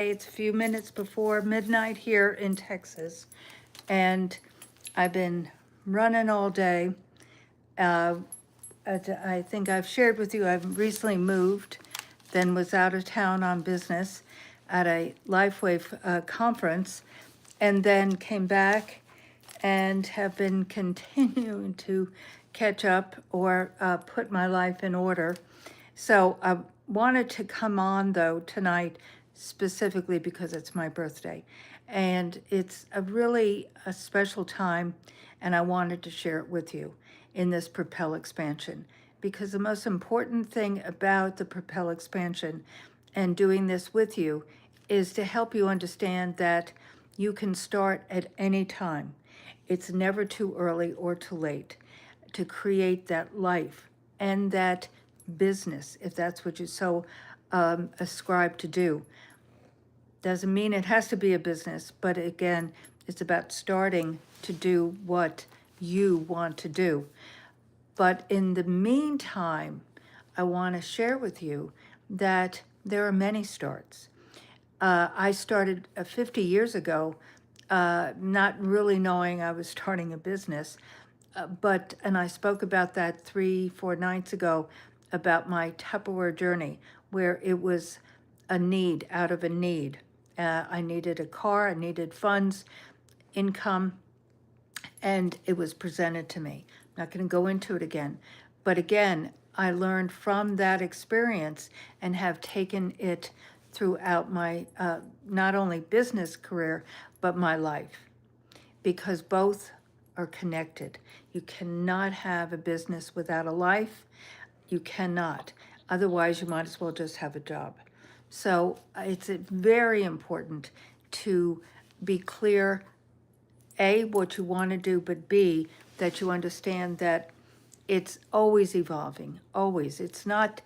It's a few minutes before midnight here in Texas, and I've been running all day. I think I've shared with you, I've recently moved, then was out of town on business at a Lifeway conference, and then came back and have been continuing to catch up or put my life in order. So I wanted to come on, though, tonight specifically because it's my birthday. And it's a special time, and I wanted to share it with you in this Propel expansion. Because the most important thing about the Propel expansion and doing this with you is to help you understand that you can start at any time. It's never too early or too late to create that life and that business, if that's what you so ascribe to do. Doesn't mean it has to be a business, but again, it's about starting to do what you want to do. But in the meantime, I want to share with you that there are many starts. I started 50 years ago, not really knowing I was starting a business, and I spoke about that 3-4 nights ago about my Tupperware journey, where it was a need out of a need. I needed a car, I needed funds, income, and it was presented to me. I'm not going to go into it again. But again, I learned from that experience and have taken it throughout my not only business career, but my life, because both are connected. You cannot have a business without a life. You cannot. Otherwise, you might as well just have a job. So it's very important to be clear, A, what you want to do, but B, that you understand that it's always evolving, always. It's not,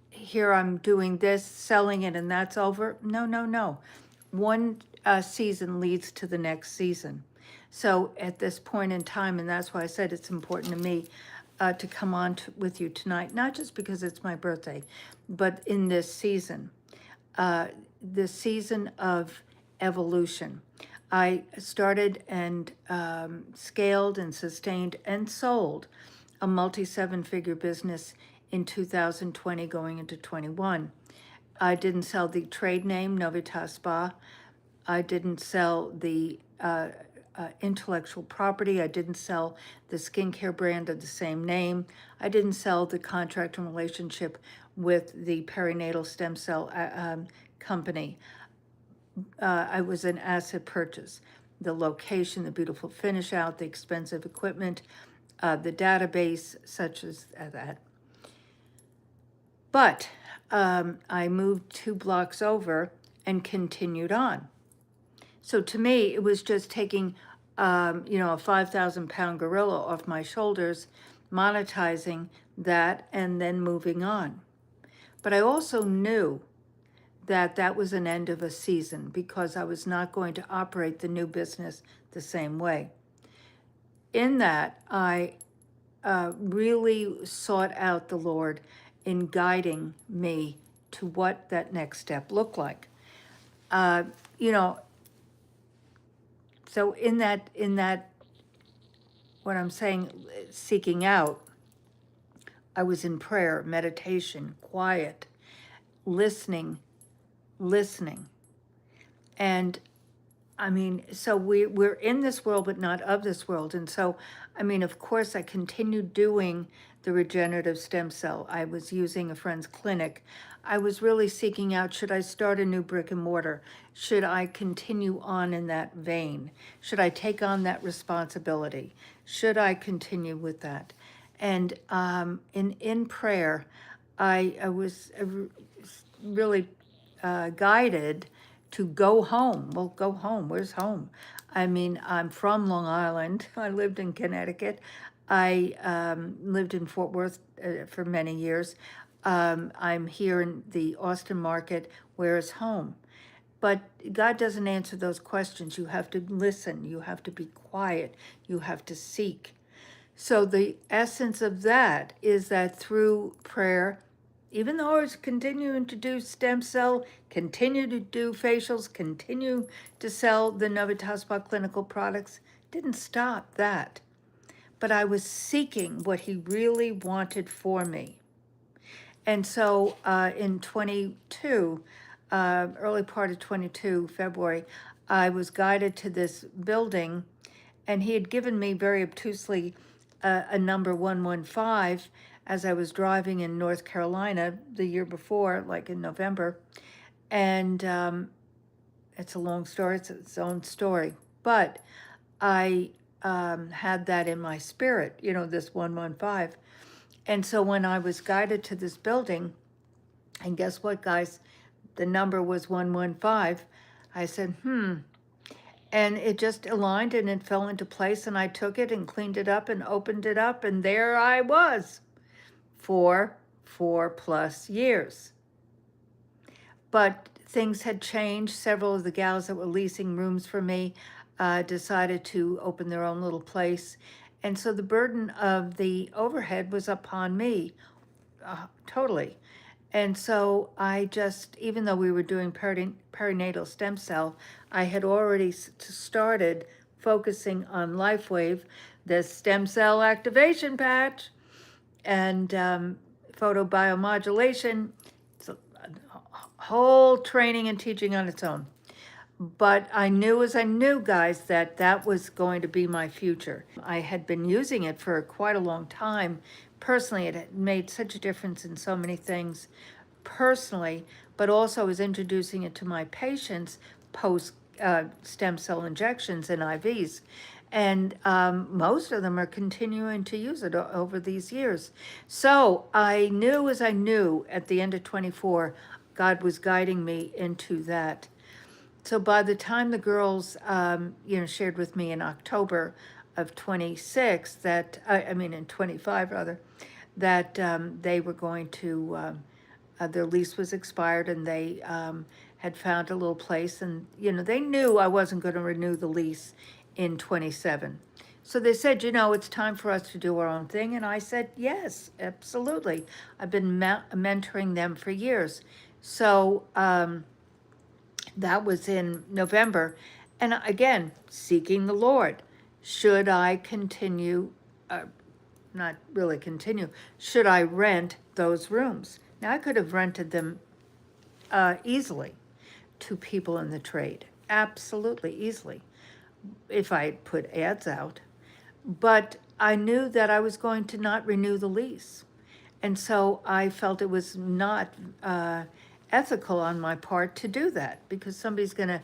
here I'm doing this, selling it, and that's over. No, no, no. One season leads to the next season. So at this point in time, and that's why I said it's important to me to come on with you tonight, not just because it's my birthday, but in this season of evolution. I started and scaled and sustained and sold a multi-7-figure business in 2020 going into 21. I didn't sell the trade name Novitas Spa. I didn't sell the intellectual property. I didn't sell the skincare brand of the same name. I didn't sell the contract and relationship with the perinatal stem cell company. I was an asset purchase. The location, the beautiful finish out, the expensive equipment, the database, such as that. But I moved 2 blocks over and continued on. So to me, it was just taking, a 5,000-pound gorilla off my shoulders, monetizing that, and then moving on. But I also knew that that was an end of a season because I was not going to operate the new business the same way. In that, I really sought out the Lord in guiding me to what that next step looked like. So in that, what I'm saying, seeking out, I was in prayer, meditation, quiet, listening. And so we're in this world, but not of this world. And so, of course, I continued doing the regenerative stem cell. I was using a friend's clinic. I was really seeking out, should I start a new brick and mortar? Should I continue on in that vein? Should I take on that responsibility? Should I continue with that? And in prayer, I was really guided to go home. Well, go home. Where's home? I'm from Long Island. I lived in Connecticut. I lived in Fort Worth for many years. I'm here in the Austin market. Where is home? But God doesn't answer those questions. You have to listen. You have to be quiet. You have to seek. So the essence of that is that through prayer even though I was continuing to do stem cell, continue to do facials, continue to sell the Novitas Spa clinical products, didn't stop that. But I was seeking what he really wanted for me. And so in 22, early part of 22, February, I was guided to this building, and he had given me very obtusely a number 115 as I was driving in North Carolina the year before, like in November. And it's a long story, it's its own story. But I had that in my spirit, you know, this 115. And so when I was guided to this building, and guess what, guys? The number was 115. I said, And it just aligned and it fell into place, and I took it and cleaned it up and opened it up, and there I was for 4+ years. But things had changed. Several of the gals that were leasing rooms for me decided to open their own little place. And so the burden of the overhead was upon me, totally. And so I just, even though we were doing perinatal stem cell, I had already started focusing on LifeWave, the stem cell activation patch, and photobiomodulation. It's a whole training and teaching on its own. But I knew as I knew, guys, that that was going to be my future. I had been using it for quite a long time. Personally, it had made such a difference in so many things personally, but also was introducing it to my patients post stem cell injections and IVs. And most of them are continuing to use it over these years. So I knew as I knew at the end of 24, God was guiding me into that. So by the time the girls, shared with me in October of 26 that, in 25 rather, that they were going to, their lease was expired, and they had found a little place, and, they knew I wasn't going to renew the lease in 27. So they said, it's time for us to do our own thing. And I said, yes, absolutely. I've been mentoring them for years. So, that was in November. And again, seeking the Lord. Should I continue, not really continue, should I rent those rooms? Now, I could have rented them easily to people in the trade. Absolutely, easily, if I put ads out. But I knew that I was going to not renew the lease. And so I felt it was not ethical on my part to do that, because somebody's going to,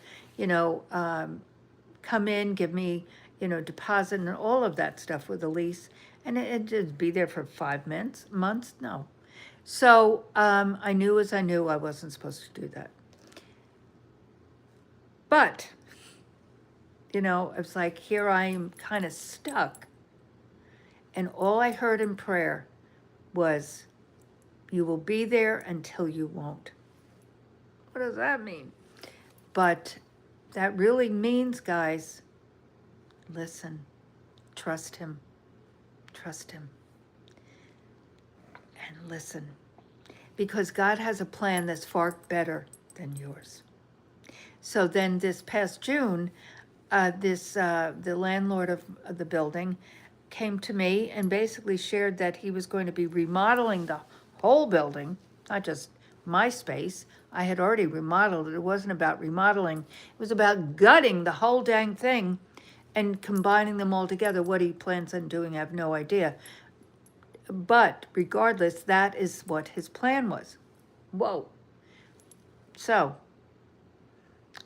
come in, give me, deposit and all of that stuff with a lease, and it just be there for 5 months? No. So I knew as I knew I wasn't supposed to do that. But, it's like here I am kind of stuck. And all I heard in prayer was, you will be there until you won't. What does that mean? But that really means, guys, listen, trust him, and listen. Because God has a plan that's far better than yours. So then this past June, the landlord of the building came to me and basically shared that he was going to be remodeling the whole building, not just my space. I had already remodeled it. It wasn't about remodeling. It was about gutting the whole dang thing and combining them all together. What he plans on doing, I have no idea. But regardless, that is what his plan was. Whoa. So,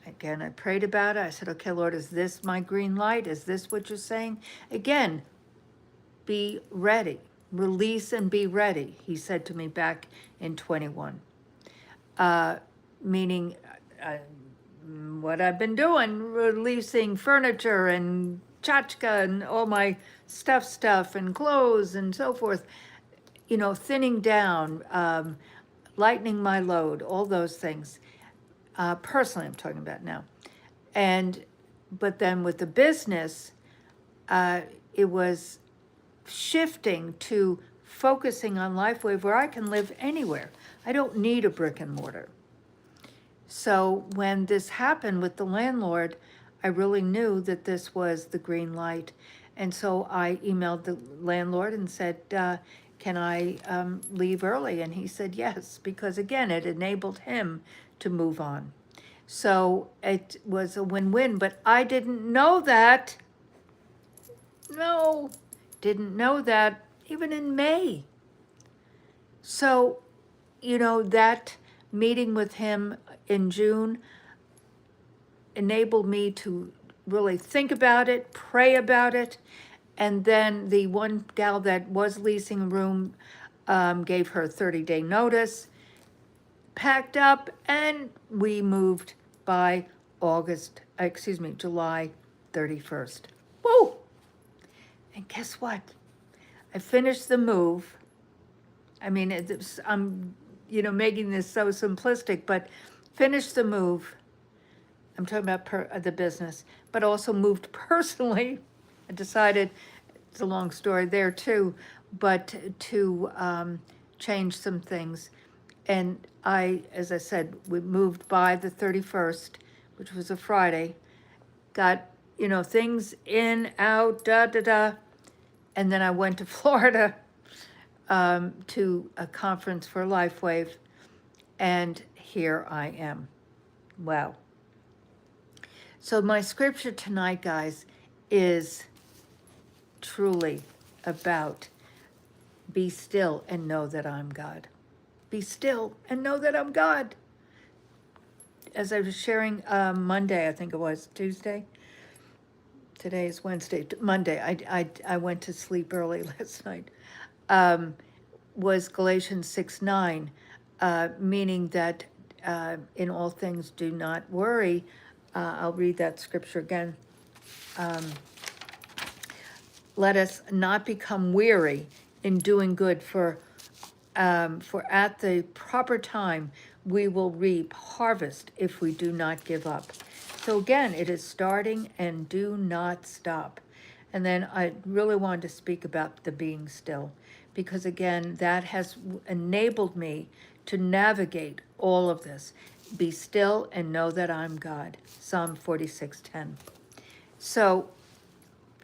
again, I prayed about it. I said, okay, Lord, is this my green light? Is this what you're saying? Again, be ready. Release and be ready, he said to me back in 21. Meaning what I've been doing, releasing furniture and tchotchke and all my stuff and clothes and so forth, thinning down, lightening my load, all those things. Personally, I'm talking about now. But then with the business, it was shifting to focusing on LifeWave where I can live anywhere. I don't need a brick and mortar. So when this happened with the landlord, I really knew that this was the green light. And so I emailed the landlord and said, can I leave early? And he said yes, because again, it enabled him to move on. So it was a win-win, but I didn't know that. No, didn't know that even in May. So, that meeting with him in June enabled me to really think about it, pray about it. And then the one gal that was leasing a room gave her a 30-day notice, packed up, and we moved by July 31st. Woo! And guess what? I finished the move. I mean, I'm, making this so simplistic, but finished the move. I'm talking about the business, but also moved personally. I decided, it's a long story there too, but to change some things. And as I said, we moved by the 31st, which was a Friday, got, things in, out, da. And then I went to Florida to a conference for LifeWave, and here I am. Wow. So my scripture tonight, guys, is truly about be still and know that I'm God. Be still and know that I'm God. As I was sharing Monday, I think it was Tuesday. Today is Wednesday. Monday, I went to sleep early last night. Was Galatians 6:9, meaning that in all things do not worry. I'll read that scripture again. Let us not become weary in doing good, for at the proper time we will reap harvest if we do not give up. So again, it is starting and do not stop. And then I really wanted to speak about the being still, because again, that has enabled me to navigate all of this. Be still and know that I'm God. Psalm 46:10. So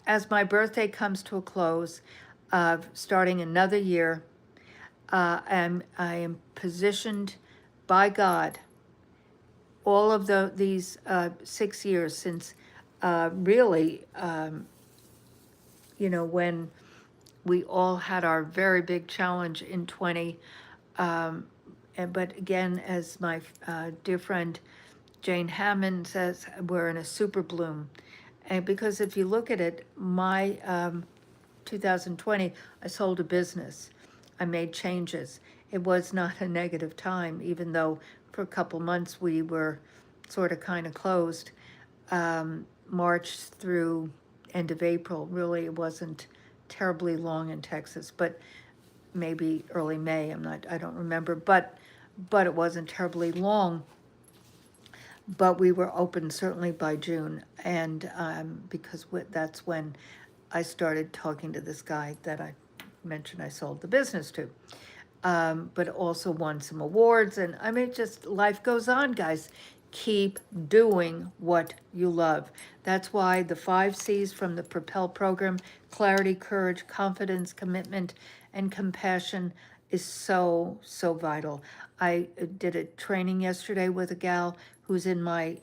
as my birthday comes to a close, starting another year, I am positioned by God all of these 6 years since really, when we all had our very big challenge in 20. But again, as my dear friend Jane Hammond says, we're in a super bloom. And because if you look at it, my 2020, I sold a business. I made changes. It was not a negative time, even though for a couple months we were sort of kind of closed. March through end of April, really it wasn't terribly long in Texas, but maybe early May, I don't remember, but it wasn't terribly long. But we were open certainly by June, and because that's when I started talking to this guy that I mentioned I sold the business to, but also won some awards. And I mean, just life goes on, guys. Keep doing what you love. That's why the 5 C's from the Propel program, clarity, courage, confidence, commitment, and compassion, is so, so vital. I did a training yesterday with a gal who's in my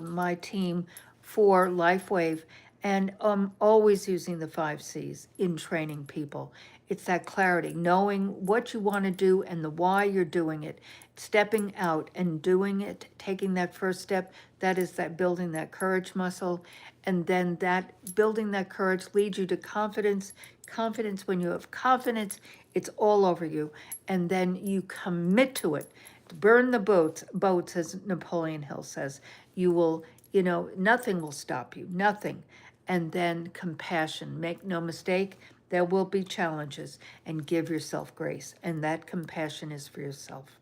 my team for LifeWave, and I'm always using the 5 C's in training people. It's that clarity, knowing what you want to do and the why you're doing it, stepping out and doing it, taking that first step. That is that building that courage muscle, and then that building that courage leads you to confidence. Confidence, when you have confidence, it's all over you, and then you commit to it. Burn the boats, as Napoleon Hill says. You will, nothing will stop you, nothing. And then compassion. Make no mistake, there will be challenges, and give yourself grace. And that compassion is for yourself.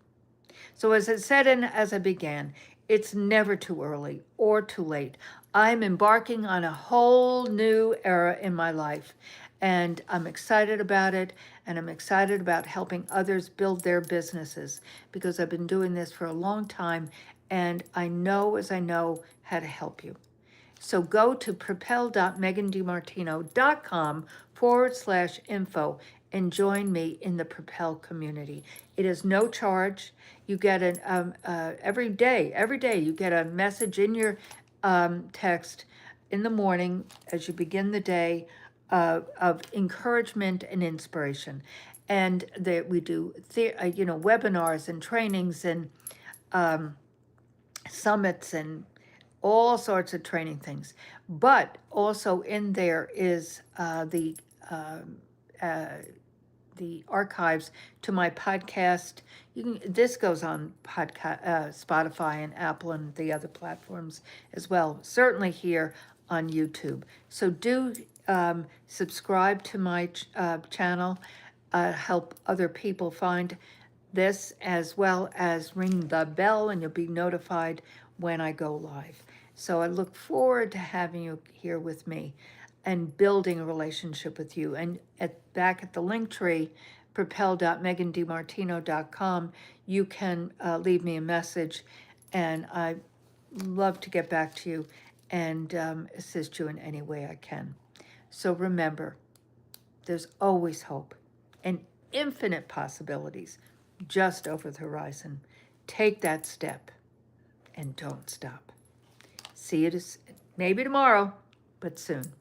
So as I said and as I began, it's never too early or too late. I'm embarking on a whole new era in my life. And I'm excited about it, and I'm excited about helping others build their businesses, because I've been doing this for a long time, and I know as I know how to help you. So go to propel.megandimartino.com/info and join me in the Propel community. It is no charge. You get every day you get a message in your text in the morning as you begin the day of encouragement and inspiration. And that we do webinars and trainings and summits and all sorts of training things. But also in there is the archives to my podcast. This goes on podcast, Spotify and Apple and the other platforms as well. Certainly here on YouTube. So do subscribe to my channel. Help other people find this, as well as ring the bell, and you'll be notified when I go live. So I look forward to having you here with me and building a relationship with you. And back at the link tree, propel.megandimartino.com, you can leave me a message, and I love to get back to you and assist you in any way I can. So remember, there's always hope and infinite possibilities just over the horizon. Take that step and don't stop. See you maybe tomorrow, but soon.